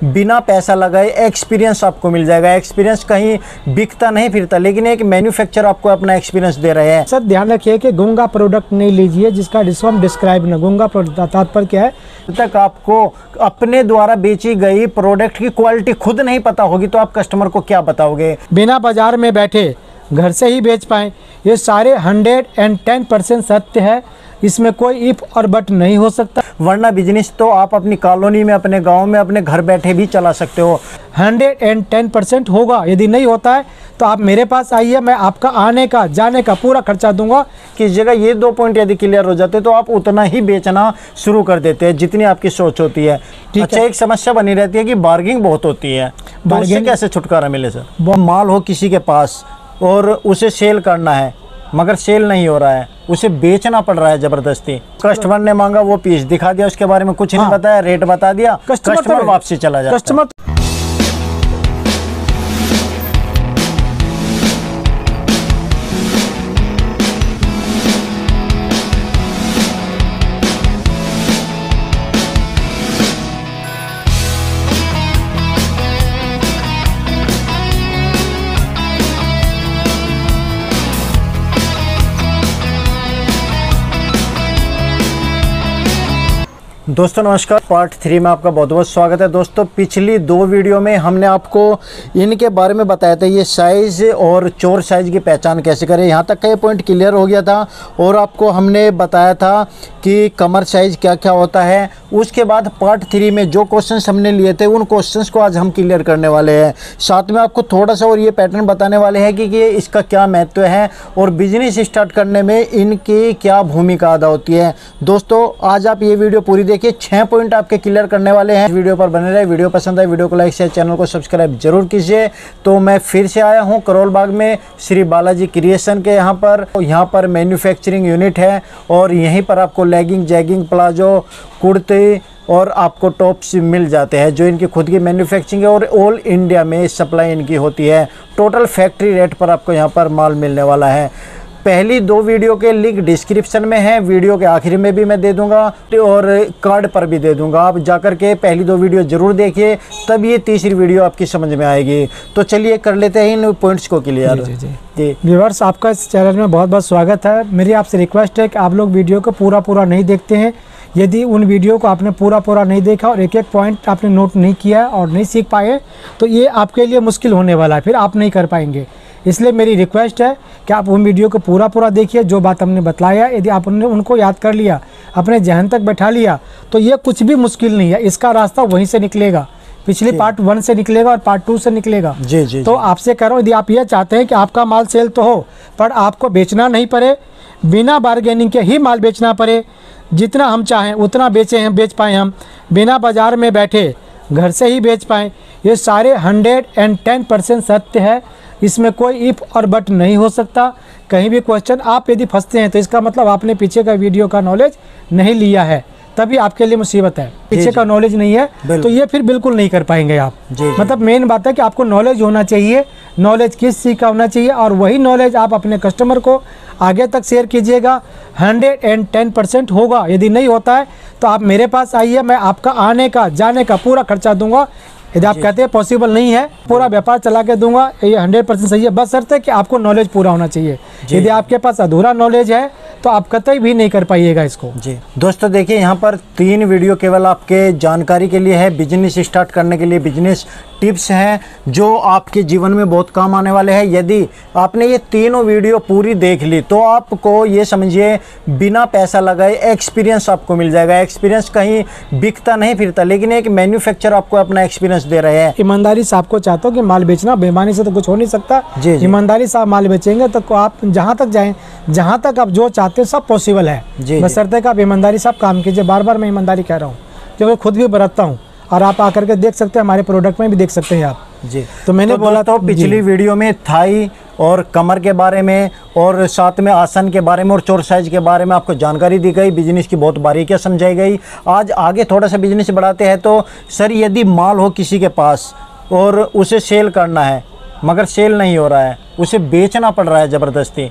बिना पैसा लगाए एक्सपीरियंस आपको मिल जाएगा। एक्सपीरियंस कहीं बिकता नहीं फिरता, लेकिन एक मैन्युफैक्चरर आपको अपना एक्सपीरियंस दे रहे हैं। सर ध्यान रखिए कि गूंगा प्रोडक्ट नहीं लीजिए जिसका हम डिस्क्राइब ना। गूंगा प्रोडक्ट तात्पर्य क्या है, जब तक आपको अपने द्वारा बेची गई प्रोडक्ट की क्वालिटी खुद नहीं पता होगी तो आप कस्टमर को क्या बताओगे। बिना बाजार में बैठे घर से ही बेच पाएँ, ये सारे 110% सत्य है। इसमें कोई इफ और बट नहीं हो सकता। वरना बिजनेस तो आप अपनी कॉलोनी में, अपने गांव में, अपने घर बैठे भी चला सकते हो। 110% होगा। यदि नहीं होता है तो आप मेरे पास आइए, मैं आपका आने का जाने का पूरा खर्चा दूंगा। किस जगह ये 2 पॉइंट यदि क्लियर हो जाते तो आप उतना ही बेचना शुरू कर देते हैं जितनी आपकी सोच होती है। अच्छा, एक समस्या बनी रहती है कि बार्गिंग बहुत होती है, तो उससे कैसे छुटकारा मिले सर? माल हो किसी के पास और उसे सेल करना है मगर सेल नहीं हो रहा है, उसे बेचना पड़ रहा है ज़बरदस्ती। कस्टमर ने मांगा, वो पीस दिखा दिया, उसके बारे में कुछ नहीं बताया, रेट बता दिया, कस्टमर वापसी चला जाता है। दोस्तों नमस्कार, पार्ट 3 में आपका बहुत बहुत स्वागत है। दोस्तों पिछली 2 वीडियो में हमने आपको इनके बारे में बताया था, ये साइज़ और चोर साइज़ की पहचान कैसे करें। यहाँ तक का ये पॉइंट क्लियर हो गया था और आपको हमने बताया था कि कमर साइज़ क्या क्या होता है। उसके बाद पार्ट 3 में जो क्वेश्चंस हमने लिए थे उन क्वेश्चंस को आज हम क्लियर करने वाले हैं। साथ में आपको थोड़ा सा और ये पैटर्न बताने वाले हैं कि इसका क्या महत्व है और बिजनेस स्टार्ट करने में इनकी क्या भूमिका अदा होती है। दोस्तों आज आप ये वीडियो पूरी देखिए, 6 पॉइंट आपके क्लियर करने वाले हैं। वीडियो पर बने रहे। वीडियो पसंद आए वीडियो को लाइक शेयर, चैनल को सब्सक्राइब जरूर कीजिए। तो मैं फिर से आया हूँ करोल बाग में श्री बालाजी क्रिएशन के यहाँ पर मैन्युफैक्चरिंग यूनिट है और यहीं पर आपको लेगिंग, जैगिंग, प्लाजो, कुर्ते और आपको टॉप्स मिल जाते हैं जो इनकी खुद की मैन्युफैक्चरिंग है और ऑल इंडिया में सप्लाई इनकी होती है। टोटल फैक्ट्री रेट पर आपको यहाँ पर माल मिलने वाला है। पहली 2 वीडियो के लिंक डिस्क्रिप्शन में है, वीडियो के आखिर में भी मैं दे दूंगा और कार्ड पर भी दे दूंगा। आप जाकर के पहली 2 वीडियो ज़रूर देखिए, तब ये तीसरी वीडियो आपकी समझ में आएगी। तो चलिए कर लेते हैं इन पॉइंट्स को क्लियर। जी व्यूअर्स, आपका इस चैनल में बहुत बहुत स्वागत है। मेरी आपसे रिक्वेस्ट है कि आप लोग वीडियो को पूरा नहीं देखते हैं। यदि उन वीडियो को आपने पूरा नहीं देखा और एक पॉइंट आपने नोट नहीं किया और नहीं सीख पाए तो ये आपके लिए मुश्किल होने वाला है, फिर आप नहीं कर पाएंगे। इसलिए मेरी रिक्वेस्ट है कि आप उन वीडियो को पूरा देखिए। जो बात हमने बताया, यदि आपने उनको याद कर लिया, अपने जहन तक बैठा लिया, तो ये कुछ भी मुश्किल नहीं है। इसका रास्ता वहीं से निकलेगा, पिछले पार्ट 1 से निकलेगा और पार्ट 2 से निकलेगा। जी। तो आपसे कह रहा हूँ, यदि आप ये चाहते हैं कि आपका माल सेल तो हो पर आपको बेचना नहीं पड़े, बिना बार्गेनिंग के ही माल बेचना पड़े, जितना हम चाहें उतना बेच पाएँ, हम बिना बाजार में बैठे घर से ही बेच पाएँ, ये सारे 110% सत्य है। इसमें कोई इफ और बट नहीं हो सकता। कहीं भी क्वेश्चन आप यदि फंसते हैं तो इसका मतलब आपने पीछे का वीडियो का नॉलेज नहीं लिया है, तभी आपके लिए मुसीबत है। पीछे का नॉलेज नहीं है तो ये फिर बिल्कुल नहीं कर पाएंगे आप। मतलब मेन बात है कि आपको नॉलेज होना चाहिए। नॉलेज किस चीज़ का होना चाहिए और वही नॉलेज आप अपने कस्टमर को आगे तक शेयर कीजिएगा। 110% होगा। यदि नहीं होता है तो आप मेरे पास आइए, मैं आपका आने का जाने का पूरा खर्चा दूंगा। यदि आप कहते हैं पॉसिबल नहीं है, पूरा व्यापार चला के दूंगा, ये 100% सही है। बस शर्त है कि आपको नॉलेज पूरा होना चाहिए। यदि आपके पास अधूरा नॉलेज है तो आप कतई भी नहीं कर पाइएगा इसको। जी दोस्तों देखिए, यहाँ पर 3 वीडियो केवल आपके जानकारी के लिए है, बिजनेस स्टार्ट करने के लिए बिजनेस टिप्स हैं जो आपके जीवन में बहुत काम आने वाले हैं। यदि आपने ये तीनों वीडियो पूरी देख ली तो आपको ये समझिए बिना पैसा लगाए एक्सपीरियंस आपको मिल जाएगा। एक्सपीरियंस कहीं बिकता नहीं फिरता, लेकिन एक मैन्युफैक्चरर आपको अपना एक्सपीरियंस दे रहे हैं। ईमानदारी से आपको चाहता हूँ कि माल बेचना, बेईमानी से तो कुछ हो नहीं सकता। ईमानदारी से आप माल बेचेंगे तो आप जहाँ तक जाएँ, जहाँ तक आप जो चाहते हैं सब पॉसिबल है। बशर्ते आप ईमानदारी से आप काम कीजिए। बार बार मैं ईमानदारी कह रहा हूँ क्योंकि खुद भी बरतता हूँ और आप आकर के देख सकते हैं, हमारे प्रोडक्ट में भी देख सकते हैं आप। जी तो मैंने बोला था पिछली वीडियो में थाई और कमर के बारे में और साथ में आसन के बारे में और चोर साइज के बारे में आपको जानकारी दी गई, बिजनेस की बहुत बारीकियां समझाई गई। आज आगे थोड़ा सा बिजनेस बढ़ाते हैं। तो सर यदि माल हो किसी के पास और उसे सेल करना है मगर सेल नहीं हो रहा है, उसे बेचना पड़ रहा है ज़बरदस्ती,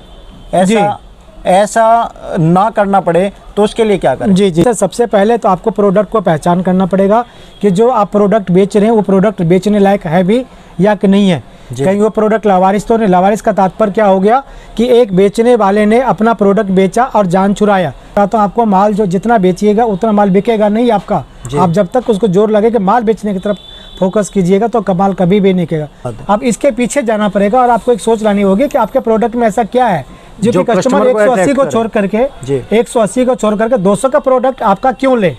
ऐसा ऐसा ना करना पड़े तो उसके लिए क्या करें? जी सर, सबसे पहले तो आपको प्रोडक्ट को पहचान करना पड़ेगा कि जो आप प्रोडक्ट बेच रहे हैं वो प्रोडक्ट बेचने लायक है भी या कि नहीं है। कहीं वो प्रोडक्ट लावारिस तो नहीं। लावारिस का तात्पर्य क्या हो गया कि एक बेचने वाले ने अपना प्रोडक्ट बेचा और जान चुराया। तो आपको माल जो जितना बेचिएगा उतना माल बिकेगा नहीं आपका। आप जब तक उसको जोर लगे कि माल बेचने की तरफ फोकस कीजिएगा तो कमाल कभी भी नहीं निकलेगा। अब इसके पीछे जाना पड़ेगा और आपको एक सोच लानी होगी कि आपके प्रोडक्ट में ऐसा क्या है जो कि कस्टमर 180 को छोड़ करके 180 को छोड़ करके 200 का प्रोडक्ट आपका क्यों ले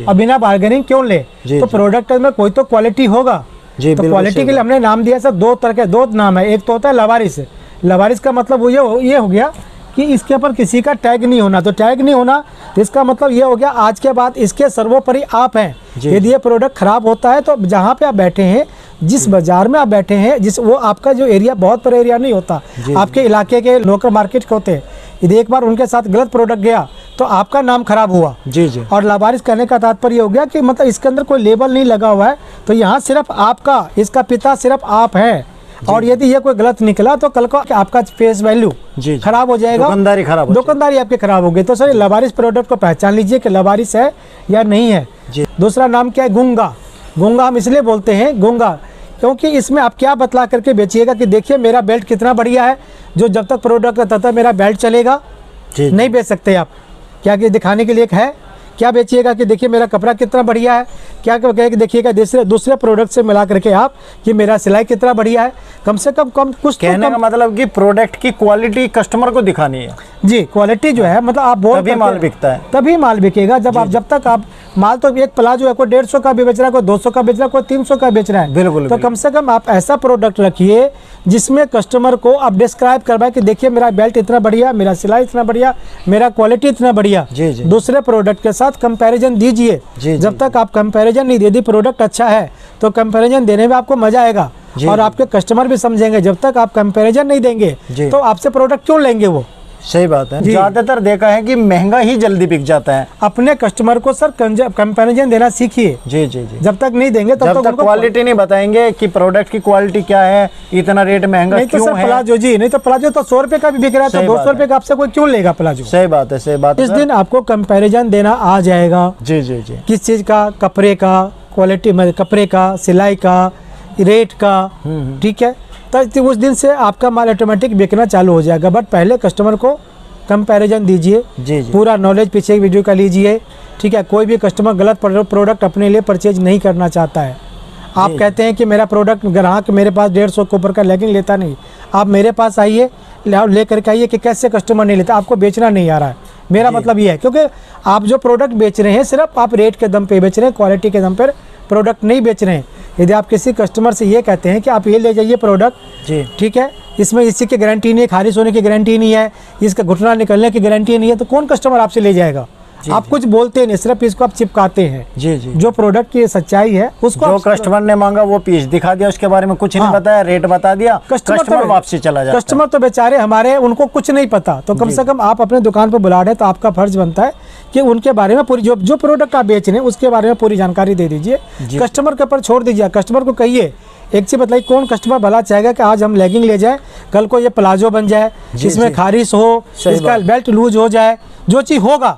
और बिना बार्गेनिंग क्यों ले। तो प्रोडक्ट में कोई तो क्वालिटी होगा। तो क्वालिटी के लिए हमने नाम दिया सर, दो नाम है। एक तो होता है लावारिस। लावारिस का मतलब ये हो गया कि इसके ऊपर किसी का टैग नहीं होना। तो टैग नहीं होना तो इसका मतलब ये हो गया आज के बाद इसके सर्वोपरि आप हैं। यदि ये प्रोडक्ट खराब होता है तो जहाँ पे आप बैठे हैं, जिस बाजार में आप बैठे हैं, वो आपका जो एरिया बहुत बड़ा एरिया नहीं होता, आपके इलाके के लोकल मार्केट के होते हैं। यदि एक बार उनके साथ गलत प्रोडक्ट गया तो आपका नाम खराब हुआ। और लावारिस कहने का तात्पर्य हो गया कि मतलब इसके अंदर कोई लेबल नहीं लगा हुआ है, तो यहाँ सिर्फ आपका, इसका पिता सिर्फ आप हैं। और यदि ये कोई गलत निकला तो कल को आपका फेस वैल्यू खराब हो जाएगा, दुकानदारी आपकी खराब हो गई। तो सर लावारिस प्रोडक्ट को पहचान लीजिए कि लावारिस है या नहीं है। दूसरा नाम क्या है? गूंगा। गूंगा हम इसलिए बोलते हैं गूंगा क्योंकि इसमें आप क्या बतला करके बेचिएगा कि देखिए मेरा बेल्ट कितना बढ़िया है, जो जब तक प्रोडक्ट तब तक मेरा बेल्ट चलेगा। नहीं बेच सकते आप। क्या कि दिखाने के लिए एक है, क्या बेचिएगा कि देखिए मेरा कपड़ा कितना बढ़िया है, क्या कहे कि देखिएगा दूसरे प्रोडक्ट से मिला करके आप कि मेरा सिलाई कितना बढ़िया है। कम से कम कुछ कहने का मतलब कि प्रोडक्ट की क्वालिटी कस्टमर को दिखानी है। जी, क्वालिटी जो है मतलब आप बोल तभी माल बिकता है, तभी माल बिकेगा। जब तक आप माल तो एक प्लाजो है, कोई 150 का भी बेच रहा है, कोई 200 का बेच रहा है, कोई 300 का बेच रहा है। बिल्कुल। तो कम से कम आप ऐसा प्रोडक्ट रखिए जिसमें कस्टमर को आप डिस्क्राइब करवाए कि देखिए मेरा बेल्ट इतना बढ़िया, मेरा सिलाई इतना बढ़िया, मेरा क्वालिटी इतना बढ़िया। दूसरे प्रोडक्ट के साथ कंपैरिजन दीजिए। जब तक आप कंपैरिजन नहीं, यदि प्रोडक्ट अच्छा है तो कंपैरिजन देने में आपको मजा आएगा और आपके कस्टमर भी समझेंगे। जब तक आप कंपैरिजन नहीं देंगे तो आपसे प्रोडक्ट क्यों लेंगे वो। सही बात है। ज्यादातर देखा है कि महंगा ही जल्दी बिक जाता है। अपने कस्टमर को सर कंपैरिजन देना सीखिए। जब तक नहीं देंगे तब तक क्वालिटी नहीं बताएंगे कि प्रोडक्ट की क्वालिटी क्या है, इतना रेट महंगा नहीं। तो सर प्लाजो नहीं तो प्लाजो तो 100 रुपए का भी बिक रहा है, तो 200 रुपए का आपसे कोई क्यों लेगा प्लाजो। सही बात है, सही बात है। इस दिन आपको कंपैरिजन देना आ जाएगा। किस चीज का? कपड़े का, क्वालिटी में कपड़े का, सिलाई का, रेट का। ठीक है, तो उस दिन से आपका माल ऑटोमेटिक बिकना चालू हो जाएगा। बट पहले कस्टमर को कंपैरिजन दीजिए। पूरा नॉलेज पीछे वीडियो का लीजिए। ठीक है, कोई भी कस्टमर गलत प्रोडक्ट अपने लिए परचेज नहीं करना चाहता है। आप कहते हैं कि मेरा प्रोडक्ट, ग्राहक मेरे पास 150 के ऊपर का लेगिंग लेता नहीं, आप मेरे पास आइए, लेकर के आइए कि कैसे कस्टमर नहीं लेता। आपको बेचना नहीं आ रहा है, मेरा मतलब ये है। क्योंकि आप जो प्रोडक्ट बेच रहे हैं सिर्फ आप रेट के दम पे बेच रहे हैं, क्वालिटी के दम पर प्रोडक्ट नहीं बेच रहे हैं। यदि आप किसी कस्टमर से ये कहते हैं कि आप ये ले जाइए प्रोडक्ट, ठीक है, इसमें इसी की गारंटी नहीं है, खारिश होने की गारंटी नहीं है, इसका घुटना निकलने की गारंटी नहीं है, तो कौन कस्टमर आपसे ले जाएगा। आप कुछ बोलते नहीं, सिर्फ इसको आप चिपकाते हैं। जो प्रोडक्ट की सच्चाई है उसको जो कस्टमर ने मांगा वो पीस दिखा दिया, उसके बारे में कुछ नहीं बताया, रेट बता दिया, कस्टमर वापसी चला जाता है। कस्टमर तो बेचारे हमारे, उनको कुछ नहीं पता। तो कम से कम आप अपने दुकान पर बुला रहे तो आपका फर्ज बनता है कि उनके बारे में पूरी, जो प्रोडक्ट आप बेच रहे हैं उसके बारे में पूरी जानकारी दे दीजिए। कस्टमर के ऊपर छोड़ दीजिए। कस्टमर को कहिए, एक चीज बताइए, कौन कस्टमर भला चाहेगा कि आज हम लेगिंग ले जाए, कल को ये प्लाजो बन जाए, इसमें खारिश हो, इसका बेल्ट लूज हो जाए, जो चीज होगा।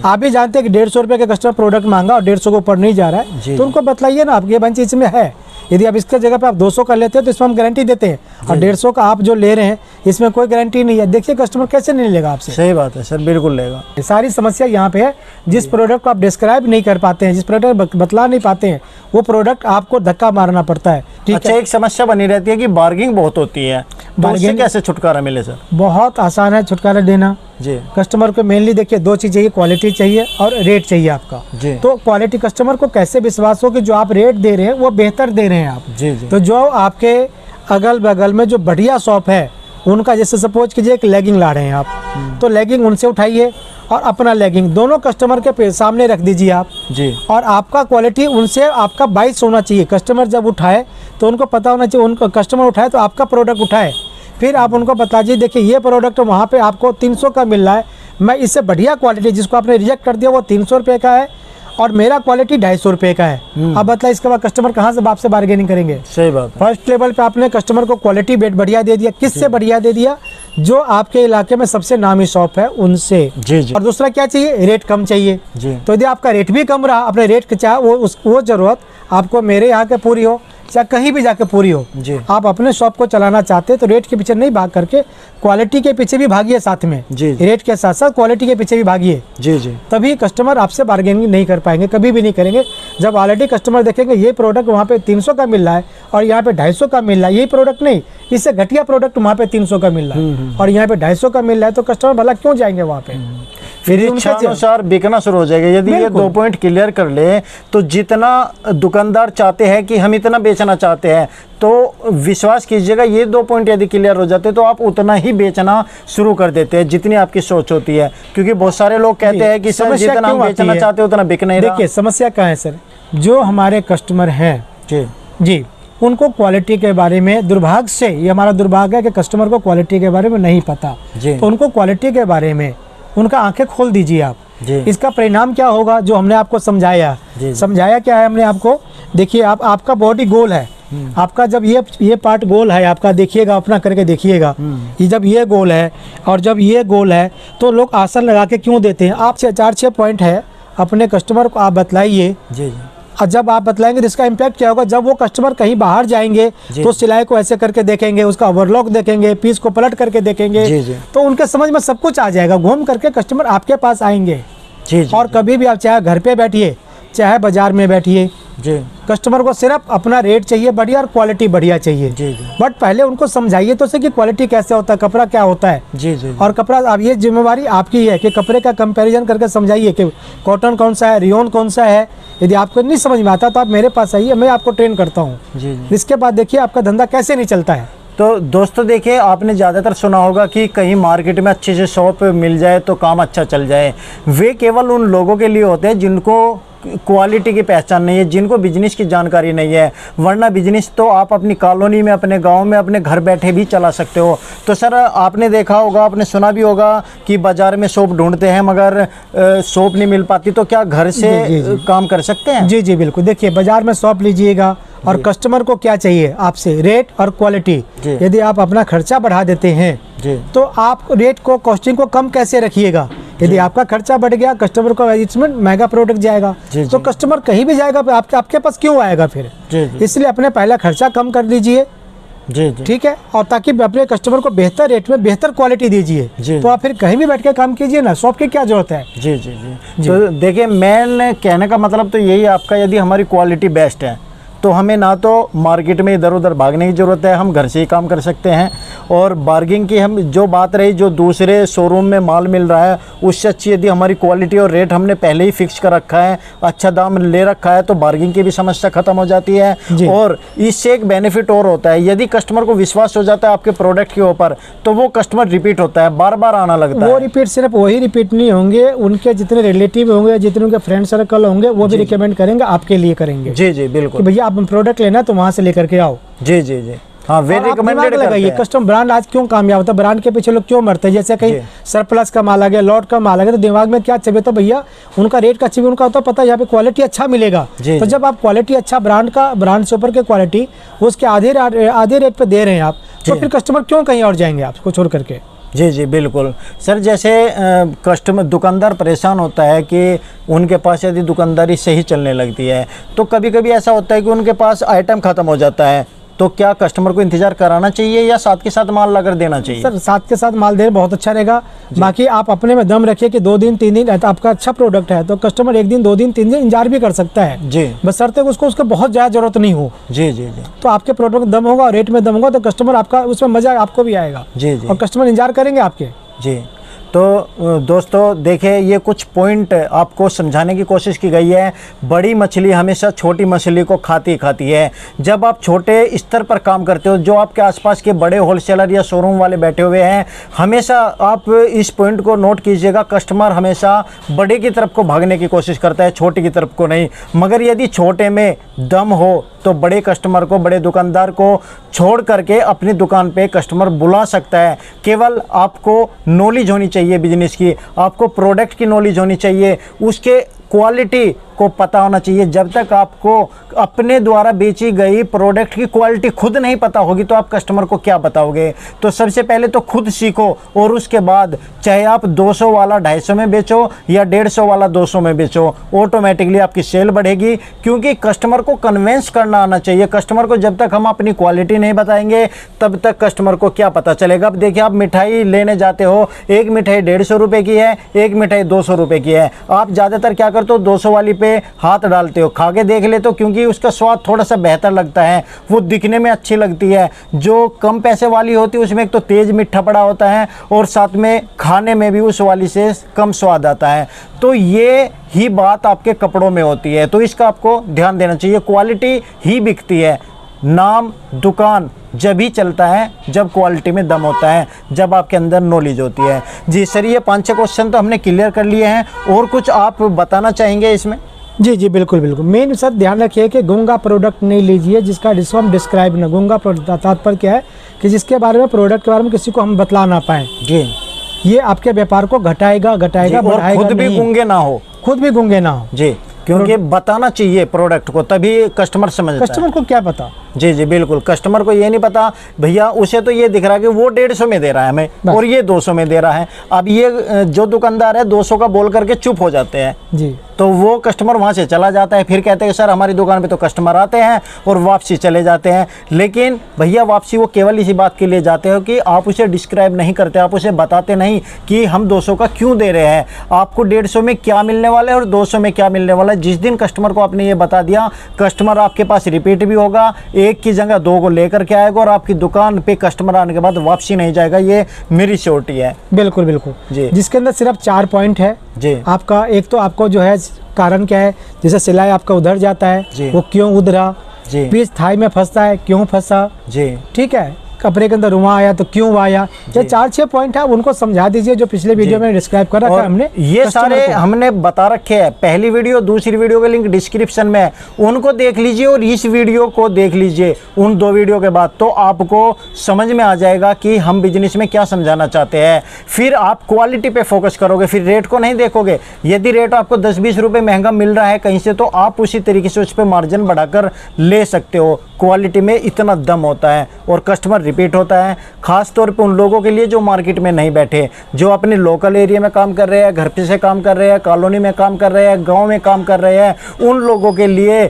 आप भी जानते हैं कि 150 रुपए का कस्टमर प्रोडक्ट मांगा और 150 के ऊपर नहीं जा रहा है, तो उनको बतलाइए ना, आपके बंच इसमें है। यदि आप इसके जगह पे आप 200 का लेते हैं तो इसमें हम गारंटी देते हैं, और 150 का आप जो ले रहे हैं इसमें कोई गारंटी नहीं है। देखिए कस्टमर कैसे नहीं लेगा आपसे। सही बात है सर, बिल्कुल लेगा। सारी समस्या यहाँ पे है, जिस प्रोडक्ट को आप डिस्क्राइब नहीं कर पाते हैं, जिस प्रोडक्ट बतला नहीं पाते हैं, वो प्रोडक्ट आपको धक्का मारना पड़ता है। अच्छा, एक समस्या बनी रहती है कि बार्गेनिंग बहुत होती है, बार्गेनिंग कैसे छुटकारा मिले सर? बहुत आसान है छुटकारा देना। कस्टमर को मेनली देखिए 2 चीज चाहिए, क्वालिटी चाहिए और रेट चाहिए आपका। तो क्वालिटी, कस्टमर को कैसे विश्वास हो कि जो आप रेट दे रहे हैं वो बेहतर दे रहे हैं आप। तो जो आपके अगल बगल में जो बढ़िया शॉप है उनका, जैसे सपोज कीजिए एक लेगिंग ला रहे हैं आप, तो लेगिंग उनसे उठाइए और अपना लेगिंग दोनों कस्टमर के सामने रख दीजिए आप। और आपका क्वालिटी उनसे आपका 22 होना चाहिए। कस्टमर जब उठाए तो उनको पता होना चाहिए, उनको कस्टमर उठाए तो आपका प्रोडक्ट उठाए। फिर आप उनको बता दीजिए, देखिए ये प्रोडक्ट वहाँ पे आपको 300 का मिल रहा है, मैं इससे बढ़िया क्वालिटी, जिसको आपने रिजेक्ट कर दिया वो 300 रुपये का है और मेरा क्वालिटी 250 रुपये का है। अब बताइए इसके बाद कस्टमर कहाँ से आपसे बार्गेनिंग करेंगे। सही बात है। फर्स्ट लेवल पे आपने कस्टमर को क्वालिटी बढ़िया दे दिया। किससे बढ़िया दे दिया? जो आपके इलाके में सबसे नामी शॉप है उनसे। जी जी। और दूसरा क्या चाहिए, रेट कम चाहिए जी। तो यदि आपका रेट भी कम रहा, अपने रेट के चाहे वो ज़रूरत आपको मेरे यहाँ के पूरी हो चाहे कहीं भी जाके पूरी हो, जी। आप अपने शॉप को चलाना चाहते हैं तो रेट के पीछे नहीं भाग करके क्वालिटी के पीछे भी भागिए साथ में। जी। रेट के साथ साथ क्वालिटी के पीछे भी भागिए। जी जी। तभी कस्टमर आपसे बार्गेनिंग नहीं कर पाएंगे, कभी भी नहीं करेंगे। जब ऑलरेडी कस्टमर देखेंगे ये प्रोडक्ट वहाँ पे 300 का मिल रहा है और यहाँ पे 250 का मिल रहा है, यही प्रोडक्ट नहीं, इससे घटिया प्रोडक्ट वहाँ पे 300 का मिल रहा है और यहाँ पे 250 का मिल रहा है, तो कस्टमर भला क्यों जाएंगे वहाँ पे? फिर इच्छा अनुसार बिकना शुरू हो जाएगा। यदि ये 2 पॉइंट क्लियर कर ले तो जितना दुकानदार चाहते हैं कि हम इतना बेचना चाहते हैं, तो विश्वास कीजिएगा ये 2 पॉइंट यदि क्लियर हो जाते तो आप उतना ही बेचना शुरू कर देते हैं जितनी आपकी सोच होती है। क्योंकि बहुत सारे लोग कहते हैं कि सर जितना हम बेचना चाहते हैं उतना बिक नहीं रहा। देखिए समस्या क्या है सर, जो हमारे कस्टमर हैं जी उनको क्वालिटी के बारे में, दुर्भाग्य से ये हमारा दुर्भाग्य है कि कस्टमर को क्वालिटी के बारे में नहीं पता, तो उनको क्वालिटी के बारे में उनका आंखें खोल दीजिए आप। इसका परिणाम क्या होगा जो हमने आपको समझाया, समझाया क्या है हमने आपको। देखिए आपका बॉडी गोल है, आपका जब ये पार्ट गोल है आपका, देखिएगा अपना करके देखिएगा, ये जब ये गोल है और जब ये गोल है तो लोग आसन लगा के क्यों देते हैं। आप 4-6 पॉइंट है अपने कस्टमर को आप बतलाइए, और जब आप बतलाएंगे तो इसका इम्पैक्ट क्या होगा, जब वो कस्टमर कहीं बाहर जाएंगे तो सिलाई को ऐसे करके देखेंगे, उसका ओवरलॉक देखेंगे, पीस को पलट करके देखेंगे, तो उनके समझ में सब कुछ आ जाएगा। घूम करके कस्टमर आपके पास आएंगे। और कभी भी आप चाहे घर पे बैठिए चाहे बाजार में बैठिए, कस्टमर को सिर्फ अपना रेट चाहिए बढ़िया और क्वालिटी बढ़िया चाहिए। बट पहले उनको समझाइए तो कि क्वालिटी कैसे होता है, कपड़ा क्या होता है। और कपड़ा अब ये जिम्मेवारी आपकी है कि कपड़े का कंपैरिजन करके समझाइए कि कॉटन कौन सा है, रियोन कौन सा है। यदि आपको नहीं समझ में आता तो आप मेरे पास आइए, मैं आपको ट्रेन करता हूँ। इसके बाद देखिए आपका धंधा कैसे नहीं चलता है। तो दोस्तों देखिए, आपने ज़्यादातर सुना होगा कि कहीं मार्केट में अच्छे से शॉप मिल जाए तो काम अच्छा चल जाए। वे केवल उन लोगों के लिए होते हैं जिनको क्वालिटी की पहचान नहीं है, जिनको बिजनेस की जानकारी नहीं है। वरना बिजनेस तो आप अपनी कॉलोनी में, अपने गांव में, अपने घर बैठे भी चला सकते हो। तो सर आपने देखा होगा, आपने सुना भी होगा कि बाज़ार में शॉप ढूंढते हैं मगर शॉप नहीं मिल पाती, तो क्या घर से काम कर सकते हैं? जी जी बिल्कुल। देखिए बाज़ार में शॉप लीजिएगा और कस्टमर को क्या चाहिए आपसे, रेट और क्वालिटी। यदि आप अपना खर्चा बढ़ा देते हैं तो आप रेट को, कॉस्टिंग को कम कैसे रखिएगा। यदि आपका खर्चा बढ़ गया, कस्टमर को इसमें महंगा प्रोडक्ट जाएगा तो कस्टमर कहीं भी जाएगा, आपके पास क्यों आएगा फिर। इसलिए अपने पहला खर्चा कम कर दीजिए, ठीक है, और ताकि अपने कस्टमर को बेहतर रेट में बेहतर क्वालिटी दीजिए। तो आप फिर कहीं भी बैठ के काम कीजिए ना, शॉप की क्या जरूरत है। जी जी जी। तो देखिए मेन कहने का मतलब तो यही आपका, यदि हमारी क्वालिटी बेस्ट है तो हमें ना तो मार्केट में इधर उधर भागने की ज़रूरत है, हम घर से ही काम कर सकते हैं। और बार्गिंग की हम जो बात रही, जो दूसरे शोरूम में माल मिल रहा है उससे अच्छी यदि हमारी क्वालिटी और रेट हमने पहले ही फिक्स कर रखा है, अच्छा दाम ले रखा है, तो बार्गिंग की भी समस्या ख़त्म हो जाती है। और इससे एक बेनिफिट और होता है, यदि कस्टमर को विश्वास हो जाता है आपके प्रोडक्ट के ऊपर तो वो कस्टमर रिपीट होता है, बार बार आना लगता है। वो रिपीट सिर्फ वही रिपीट नहीं होंगे, उनके जितने रिलेटिव होंगे, जितने उनके फ्रेंड सर्कल होंगे वो भी रिकमेंड करेंगे, आपके लिए करेंगे। जी जी बिल्कुल। भैया आप प्रोडक्ट लेना तो वहाँ से लेकर के आओ। जी जी जी। हाँ, वे रिकमेंडेड लगाइए। कस्टम ब्रांड आज क्यों कामयाब होता है, ब्रांड के पीछे लोग क्यों मरते हैं। जैसे कहीं सरप्लस का माल आ गया, लॉट का माल आ गया, तो दिमाग में क्या चाहिए, तो भैया उनका रेट का चाहिए, उनका होता है पता है यहाँ पे क्वालिटी अच्छा मिलेगा। तो जब आप क्वालिटी अच्छा ब्रांड से ऊपर के क्वालिटी उसके आधे रेट पे दे रहे हैं आप, तो फिर कस्टमर क्यों कहीं और जाएंगे आपको छोड़ करके। जी जी बिल्कुल सर। जैसे कस्टमर दुकानदार परेशान होता है कि उनके पास यदि दुकानदारी सही चलने लगती है तो कभी कभी ऐसा होता है कि उनके पास आइटम ख़त्म हो जाता है, तो क्या कस्टमर को इंतजार कराना चाहिए या साथ के साथ माल लाकर देना चाहिए? सर साथ के साथ माल दे बहुत अच्छा रहेगा। बाकी आप अपने में दम रखिए कि 2 दिन 3 दिन आपका अच्छा प्रोडक्ट है तो कस्टमर 1 दिन 2 दिन 3 दिन इंतजार भी कर सकता है जी, बशर्ते उसको बहुत ज़्यादा जरूरत नहीं हो। जी जी जी। तो आपके प्रोडक्ट दम होगा और रेट में दम होगा तो कस्टमर आपका उसमें मजा आपको भी आएगा। जी जी। और कस्टमर इंतजार करेंगे आपके। जी। तो दोस्तों देखिए, ये कुछ पॉइंट आपको समझाने की कोशिश की गई है। बड़ी मछली हमेशा छोटी मछली को खाती है। जब आप छोटे स्तर पर काम करते हो, जो आपके आसपास के बड़े होलसेलर या शोरूम वाले बैठे हुए हैं, हमेशा आप इस पॉइंट को नोट कीजिएगा, कस्टमर हमेशा बड़े की तरफ को भागने की कोशिश करता है, छोटे की तरफ को नहीं। मगर यदि छोटे में दम हो तो बड़े कस्टमर को, बड़े दुकानदार को छोड़ करके अपनी दुकान पे कस्टमर बुला सकता है। केवल आपको नॉलेज होनी चाहिए बिजनेस की, आपको प्रोडक्ट की नॉलेज होनी चाहिए, उसके क्वालिटी आपको पता होना चाहिए। जब तक आपको अपने द्वारा बेची गई प्रोडक्ट की क्वालिटी खुद नहीं पता होगी तो आप कस्टमर को क्या बताओगे। तो सबसे पहले तो खुद सीखो और उसके बाद चाहे आप 200 वाला 250 में बेचो या 150 वाला 200 में बेचो, ऑटोमेटिकली आपकी सेल बढ़ेगी। क्योंकि कस्टमर को कन्विंस करना आना चाहिए। कस्टमर को जब तक हम अपनी क्वालिटी नहीं बताएंगे तब तक कस्टमर को क्या पता चलेगा। अब देखिए, आप मिठाई लेने जाते हो, एक मिठाई 150 रुपये की है, एक मिठाई 200 रुपये की है। आप ज़्यादातर क्या करते हो, 200 वाली पे हाथ डालते हो, खा के देख लेते हो, क्योंकि उसका स्वाद थोड़ा सा बेहतर लगता है, वो दिखने में अच्छी लगती है। जो कम पैसे वाली होती है उसमें एक तो तेज़ मीठा पड़ा होता है और साथ में खाने में भी उस वाली से कम स्वाद आता है। तो ये ही बात आपके कपड़ों में होती है, तो इसका आपको ध्यान देना चाहिए। क्वालिटी ही बिकती है। नाम दुकान जब ही चलता है जब क्वालिटी में दम होता है, जब आपके अंदर नॉलेज होती है। जी सर, ये 5-6 क्वेश्चन तो हमने क्लियर कर लिए हैं, और कुछ आप बताना चाहेंगे इसमें? जी जी बिल्कुल बिल्कुल। मेन सर ध्यान रखिए कि गूंगा प्रोडक्ट नहीं लीजिए जिसका जिसको हम डिस्क्राइब ना। गूंगा तात्पर्य क्या है कि जिसके बारे में, प्रोडक्ट के बारे में किसी को हम बतला ना पाएँ। जी, ये आपके व्यापार को घटाएगा और खुद भी गूंगे ना हो। खुद भी गूंगे ना हो जी, क्योंकि बताना चाहिए प्रोडक्ट को, तभी कस्टमर समझता है। कस्टमर को क्या पता। जी जी बिल्कुल, कस्टमर को ये नहीं पता भैया, उसे तो ये दिख रहा है कि वो 150 में दे रहा है हमें और ये 200 में दे रहा है। अब ये जो दुकानदार है 200 का बोल करके चुप हो जाते हैं जी, तो वो कस्टमर वहाँ से चला जाता है। फिर कहते हैं सर हमारी दुकान पे तो कस्टमर आते हैं और वापसी चले जाते हैं। लेकिन भैया वापसी वो केवल इसी बात के लिए जाते हो कि आप उसे डिस्क्राइब नहीं करते, आप उसे बताते नहीं कि हम 200 का क्यों दे रहे हैं, आपको 150 में क्या मिलने वाला है और 200 में क्या मिलने वाला है। जिस दिन कस्टमर को आपने ये बता दिया, कस्टमर आपके पास रिपीट भी होगा, एक की जगह 2 को लेकर के आएगा और आपकी दुकान पे कस्टमर आने के बाद वापसी नहीं जाएगा। ये मेरी श्योरिटी है। बिल्कुल बिल्कुल जी, जिसके अंदर सिर्फ 4 पॉइंट है जी आपका। एक तो आपको जो है कारण क्या है, जैसे सिलाई आपका उधर जाता है, वो क्यों उधरा, पीस थाई में फंसता है, क्यों फंसा, जी ठीक है, कपड़े के अंदर रुआ आया तो क्यों आया। ये 4-6 पॉइंट है, उनको समझा दीजिए जो पिछले वीडियो में डिस्क्राइब कर रखा है हमने। ये सारे हमने बता रखे हैं, पहली वीडियो दूसरी वीडियो का लिंक डिस्क्रिप्शन में है, उनको देख लीजिए और इस वीडियो को देख लीजिए उन 2 वीडियो के बाद, तो आपको समझ में आ जाएगा कि हम बिजनेस में क्या समझाना चाहते हैं। फिर आप क्वालिटी पे फोकस करोगे, फिर रेट को नहीं देखोगे। यदि रेट आपको 10-20 रुपये महंगा मिल रहा है कहीं से, तो आप उसी तरीके से उस पर मार्जिन बढ़ाकर ले सकते हो। क्वालिटी में इतना दम होता है और कस्टमर रिपीट होता है, खास तौर पे उन लोगों के लिए जो मार्केट में नहीं बैठे, जो अपने लोकल एरिया में काम कर रहे हैं, घर पे से काम कर रहे हैं, कॉलोनी में काम कर रहे हैं, गांव में काम कर रहे हैं, उन लोगों के लिए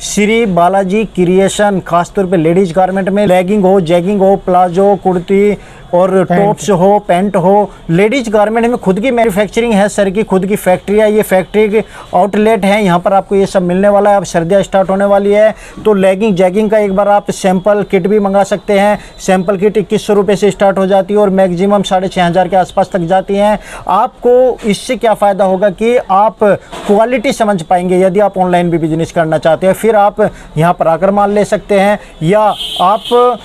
श्री बालाजी क्रिएशन, खासतौर पे लेडीज गारमेंट में लेगिंग हो, जैगिंग हो, प्लाजो, कुर्ती और टॉप्स हो, पैंट हो, लेडीज गारमेंट में खुद की मैन्युफैक्चरिंग है, सर की खुद की फैक्ट्री है, ये फैक्ट्री की आउटलेट है, यहाँ पर आपको ये सब मिलने वाला है। अब सर्दियाँ स्टार्ट होने वाली है तो लेगिंग जैगिंग का एक बार आप सैंपल किट भी मंगा सकते हैं। सैंपल किट 2100 रुपये से स्टार्ट हो जाती है और मैक्सिमम 6500 के आसपास तक जाती हैं। आपको इससे क्या फ़ायदा होगा कि आप क्वालिटी समझ पाएंगे। यदि आप ऑनलाइन भी बिजनेस करना चाहते हैं, फिर आप यहाँ पर आकर माल ले सकते हैं, या आप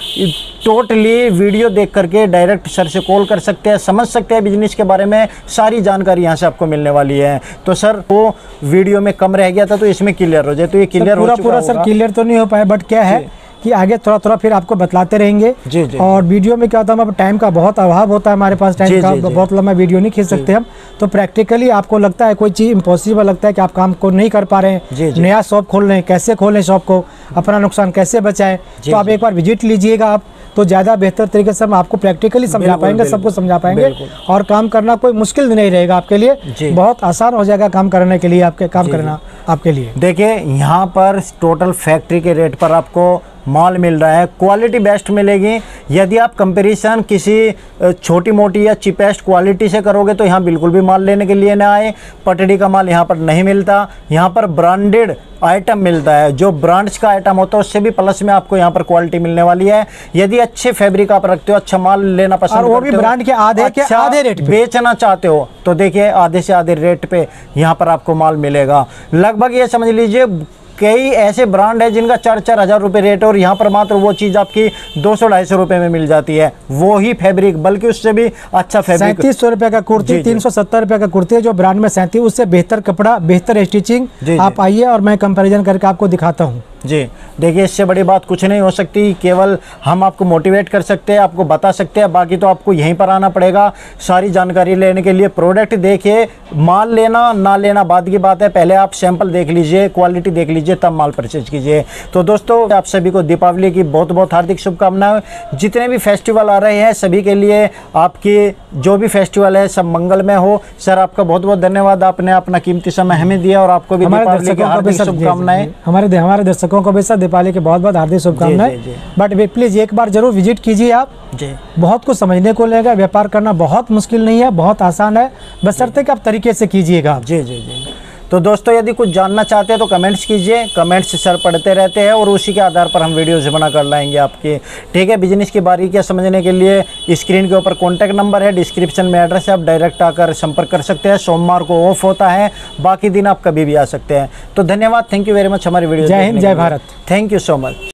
टोटली वीडियो देख करके डायरेक्ट सर से कॉल कर सकते हैं, समझ सकते हैं बिजनेस के बारे में। सारी जानकारी यहाँ से आपको मिलने वाली है। तो सर वो वीडियो में कम रह गया था तो इसमें क्लियर हो जाए, तो ये क्लियर हो चुका पूरा सर क्लियर तो नहीं हो पाया, बट क्या है कि आगे थोड़ा थोड़ा फिर आपको बतलाते रहेंगे। जी जी। और वीडियो में क्या होता है, अब टाइम का बहुत अभाव होता है हमारे पास, टाइम का बहुत लंबा वीडियो नहीं खींच सकते हम। तो प्रैक्टिकली आपको लगता है कोई चीज़ इम्पॉसिबल लगता है कि आप काम को नहीं कर पा रहे हैं, नया शॉप खोल रहे हैं, कैसे खोलें शॉप को, अपना नुकसान कैसे बचाएं, तो आप एक बार विजिट लीजिएगा आप, तो ज़्यादा बेहतर तरीके से हम आपको प्रैक्टिकली समझा पाएंगे, सबको समझा पाएंगे, और काम करना कोई मुश्किल नहीं रहेगा आपके लिए, बहुत आसान हो जाएगा काम करने के लिए, आपके काम करना आपके लिए। देखिए यहाँ पर टोटल फैक्ट्री के रेट पर आपको माल मिल रहा है, क्वालिटी बेस्ट मिलेगी। यदि आप कंपैरिजन किसी छोटी मोटी या चीपेस्ट क्वालिटी से करोगे तो यहाँ बिल्कुल भी माल लेने के लिए ना आए। पटड़ी का माल यहाँ पर नहीं मिलता, यहाँ पर ब्रांडेड आइटम मिलता है, जो ब्रांड्स का आइटम होता है उससे भी प्लस में आपको यहाँ पर क्वालिटी मिलने वाली है। यदि अच्छे फैब्रिक आप रखते हो, अच्छा माल लेना पसंद करते हो, वो भी ब्रांड के आधे रेट पे बेचना चाहते हो, तो देखिए आधे से आधे रेट पे यहाँ पर आपको माल मिलेगा। लगभग ये समझ लीजिए कई ऐसे ब्रांड है जिनका 4-4 हज़ार रुपये रेट है और यहाँ पर मात्र वो चीज़ आपकी 200-250 रुपये में मिल जाती है, वो ही फैब्रिक, बल्कि उससे भी अच्छा फैब्रिक। 3700 रुपये का कुर्ती, 370 रुपये का कुर्ती है जो ब्रांड में 37, उससे बेहतर कपड़ा, बेहतर स्टिचिंग। आप आइए और मैं कंपैरिजन करके आपको दिखाता हूँ। जी देखिए, इससे बड़ी बात कुछ नहीं हो सकती। केवल हम आपको मोटिवेट कर सकते हैं, आपको बता सकते हैं, बाकी तो आपको यहीं पर आना पड़ेगा सारी जानकारी लेने के लिए। प्रोडक्ट देखिए, माल लेना ना लेना बाद की बात है, पहले आप सैंपल देख लीजिए, क्वालिटी देख लीजिए, तब माल परचेज कीजिए। तो दोस्तों, आप सभी को दीपावली की बहुत बहुत हार्दिक शुभकामनाएं। जितने भी फेस्टिवल आ रहे हैं सभी के लिए, आपकी जो भी फेस्टिवल है सब मंगलमय हो। सर, आपका बहुत बहुत धन्यवाद, आपने अपना कीमती समय हमें दिया, और आपको भी दीपावली की हार्दिक शुभकामनाएं। हमारे दर्शकों को भी सर दीपावली की बहुत बहुत हार्दिक शुभकामनाएं। बट प्लीज एक बार जरूर विजिट कीजिए आप जी। बहुत कुछ समझने को लेगा। व्यापार करना बहुत मुश्किल नहीं है, बहुत आसान है, बशर्ते कि आप तरीके से कीजिएगा। जी जी जी। तो दोस्तों, यदि कुछ जानना चाहते हैं तो कमेंट्स कीजिए, कमेंट्स सर पढ़ते रहते हैं और उसी के आधार पर हम वीडियोज बना कर लाएंगे आपकी। ठीक है, बिजनेस की बारीकियां समझने के लिए स्क्रीन के ऊपर कॉन्टैक्ट नंबर है, डिस्क्रिप्शन में एड्रेस है, आप डायरेक्ट आकर संपर्क कर सकते हैं। सोमवार को ऑफ होता है, बाकी दिन आप कभी भी आ सकते हैं। तो धन्यवाद, थैंक यू वेरी मच हमारी वीडियो। जय हिंद, जय Bharat. Thank you so much.